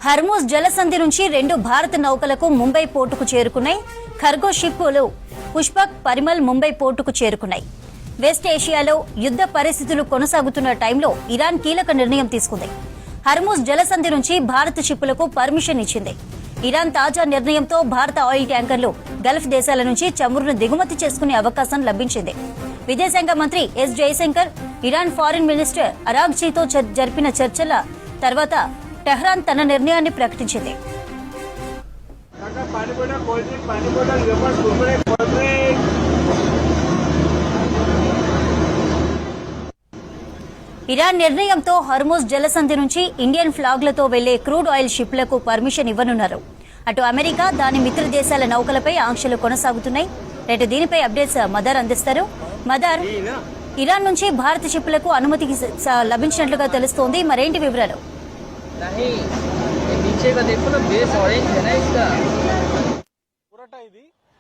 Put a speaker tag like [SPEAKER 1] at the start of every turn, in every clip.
[SPEAKER 1] Hormuz జలసంధి నుంచి 2 భారత నౌకలకు ముంబై పోర్టుకు చేరుకున్నాయి. ఖర్గో షిప్పులు పుష్పక్, పరిమల్ ముంబై పోర్టుకు చేరుకున్నాయి. వెస్ట్ ఏషియాలో యుద్ధ పరిస్థితులు కొనసాగుతున్న టైంలో ఇరాన్ కీలక నిర్ణయం తీసుకుంది. హర్మూజ్ జలసంధి నుంచి భారత షిప్పులకు పర్మిషన్ ఇచ్చింది. ఇరాన్ తాజా నిర్ణయంతో భారత ఆయిల్ ట్యాంకర్లు గల్ఫ్ దేశాల నుంచి చమురును దిగుమతి చేసుకునే అవకాశం లభించింది. విదేశాంగ మంత్రి S Jaishankar, Iran foreign minister అరాగ్చీతో జరిపిన చర్చల తర్వాత టెహ్రాన్ తన నిర్ణయాన్ని ప్రకటించింది. ఇరాన్ నిర్ణయంతో హర్మూజ్ జలసంధి నుంచి ఇండియన్ ఫ్లాగ్లతో వెళ్లే క్రూడ్ ఆయిల్ షిప్లకు పర్మిషన్ ఇవ్వనున్నారు. అటు అమెరికా, దాని మిత్ర దేశాల నౌకలపై ఆంక్షలు కొనసాగుతున్నాయి. రేటు దీనిపై అప్డేట్స్ మదార్ అందిస్తారు. మదార్, ఇరాన్ నుంచి భారత షిప్లకు అనుమతి లభించినట్లుగా తెలుస్తోంది, మరేంటి వివరాలు?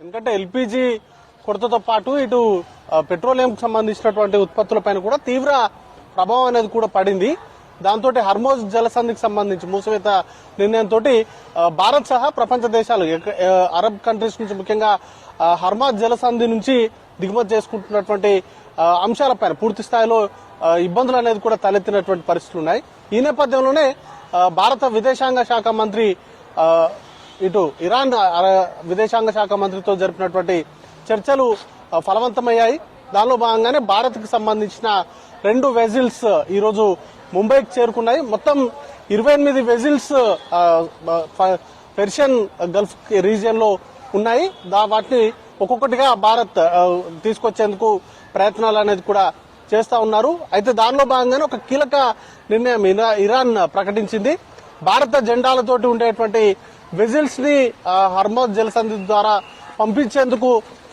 [SPEAKER 2] ఎందుకంటే ఎల్పీజీ కొరతతో పాటు ఇటు పెట్రోలియం సంబంధించినటువంటి ఉత్పత్తులపైన కూడా తీవ్ర ప్రభావం అనేది కూడా పడింది. దాంతో హర్మూజ్ జలసంధికి సంబంధించి మూసివేత నిర్ణయంతో భారత్ సహా ప్రపంచ దేశాలు, అరబ్ కంట్రీస్ నుంచి ముఖ్యంగా హర్మూజ్ జలసంధి నుంచి దిగుమతి చేసుకుంటున్నటువంటి అంశాలపైన పూర్తి స్థాయిలో ఇబ్బందులు అనేది కూడా తలెత్తినటువంటి పరిస్థితులు ఉన్నాయి. ఈ నేపథ్యంలోనే భారత విదేశాంగ శాఖ మంత్రి ఇటు ఇరాన్ విదేశాంగ శాఖ మంత్రితో జరిపినటువంటి చర్చలు ఫలవంతమయ్యాయి. దానిలో భాగంగానే భారత్ కు సంబంధించిన 2 వెజిల్స్ ఈ రోజు ముంబైకి చేరుకున్నాయి. మొత్తం 28 వెజిల్స్ పెర్షియన్ గల్ఫ్ రీజియన్ లో ఉన్నాయి. వాటిని ఒక్కొక్కటిగా భారత్ తీసుకొచ్చేందుకు ప్రయత్నాలు అనేది కూడా చేస్తా ఉన్నారు. అయితే దానిలో భాగంగానే ఒక కీలక నిర్ణయం ఇరాన్ ప్రకటించింది. భారత జెండాలతోటి ఉండేటువంటి వెజిల్స్ ని హర్మూజ్ జలసంధి ద్వారా పంపించేందుకు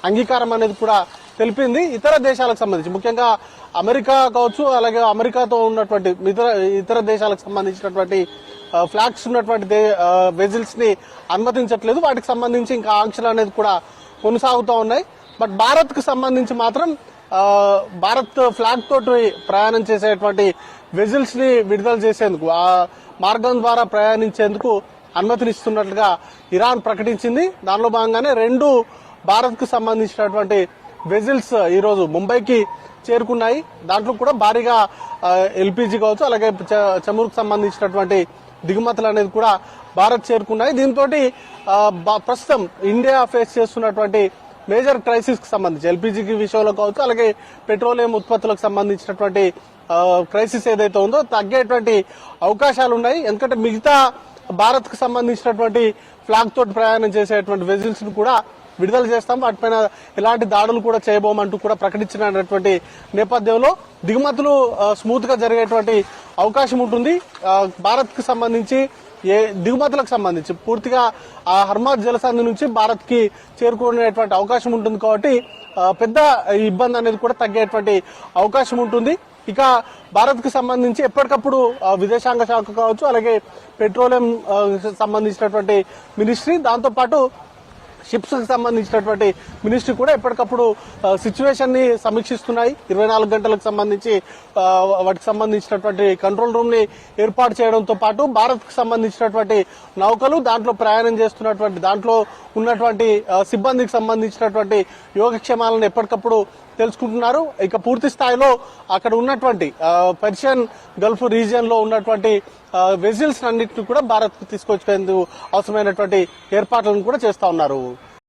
[SPEAKER 2] అంగీకారం అనేది కూడా తెలిపింది. ఇతర దేశాలకు సంబంధించి ముఖ్యంగా అమెరికా కావచ్చు, అలాగే అమెరికాతో ఉన్నటువంటి ఇతర దేశాలకు సంబంధించినటువంటి ఫ్లాగ్స్ ఉన్నటువంటి వెజిల్స్ ని అనుమతించట్లేదు. వాటికి సంబంధించి ఇంకా ఆంక్షలు అనేది కూడా కొనసాగుతూ ఉన్నాయి. బట్ భారత్ కు సంబంధించి మాత్రం భారత్ ఫ్లాగ్ తోటి ప్రయాణం చేసేటువంటి వెజిల్స్ ని విడుదల చేసేందుకు, ఆ మార్గం ద్వారా ప్రయాణించేందుకు అనుమతినిస్తున్నట్లుగా ఇరాన్ ప్రకటించింది. దానిలో భాగంగానే 2 భారత్ కు సంబంధించినటువంటి వెజిల్స్ ఈ రోజు ముంబైకి చేరుకున్నాయి. దాంట్లో కూడా భారీగా ఎల్పీజీ కావచ్చు, అలాగే చమురుకు సంబంధించినటువంటి దిగుమతులు అనేది కూడా భారత్ చేరుకున్నాయి. దీంతో ప్రస్తుతం ఇండియా ఫేస్ చేస్తున్నటువంటి మేజర్ క్రైసిస్ కు సంబంధించి ఎల్పీజీ విషయంలో కావచ్చు, అలాగే పెట్రోలియం ఉత్పత్తులకు సంబంధించినటువంటి క్రైసిస్ ఏదైతే ఉందో తగ్గేటువంటి అవకాశాలు ఉన్నాయి. ఎందుకంటే మిగతా భారత్ కు సంబంధించినటువంటి ఫ్లాగ్ తోటి ప్రయాణం చేసేటువంటి వెజిల్స్ ను కూడా విడుదల చేస్తాం, వాటిపైన ఎలాంటి దాడులు కూడా చేయబోమంటూ కూడా ప్రకటించినటువంటి నేపథ్యంలో దిగుమతులు స్మూత్ గా జరిగేటువంటి అవకాశం ఉంటుంది. భారత్ కు సంబంధించి దిగుమతులకు సంబంధించి పూర్తిగా ఆ హర్మూజ్ జలసంధి నుంచి భారత్ కి చేరుకునేటువంటి అవకాశం ఉంటుంది. కాబట్టి పెద్ద ఇబ్బంది అనేది కూడా తగ్గేటువంటి అవకాశం ఉంటుంది. ఇక భారత్ కు సంబంధించి ఎప్పటికప్పుడు విదేశాంగ శాఖ కావచ్చు, అలాగే పెట్రోలియం సంబంధించినటువంటి మినిస్ట్రీ, దాంతో పాటు షిప్స్ కి సంబంధించినటువంటి మినిస్ట్రీ కూడా ఎప్పటికప్పుడు సిచ్యువేషన్ ని సమీక్షిస్తున్నాయి. 24 గంటలకు సంబంధించి వాటికి సంబంధించినటువంటి కంట్రోల్ రూమ్ ని ఏర్పాటు చేయడంతో పాటు భారత్ కు సంబంధించినటువంటి నౌకలు, దాంట్లో ప్రయాణం చేస్తున్నటువంటి దాంట్లో ఉన్నటువంటి సిబ్బందికి సంబంధించినటువంటి యోగక్షేమాలను ఎప్పటికప్పుడు తెలుసుకుంటున్నారు. ఇక పూర్తి స్థాయిలో అక్కడ ఉన్నటువంటి పర్షియన్ గల్ఫ్ రీజియన్ లో ఉన్నటువంటి వెజిల్స్ అన్నింటినీ కూడా భారత్ కు తీసుకొచ్చేందుకు అవసరమైనటువంటి ఏర్పాట్లను కూడా చేస్తా ఉన్నారు.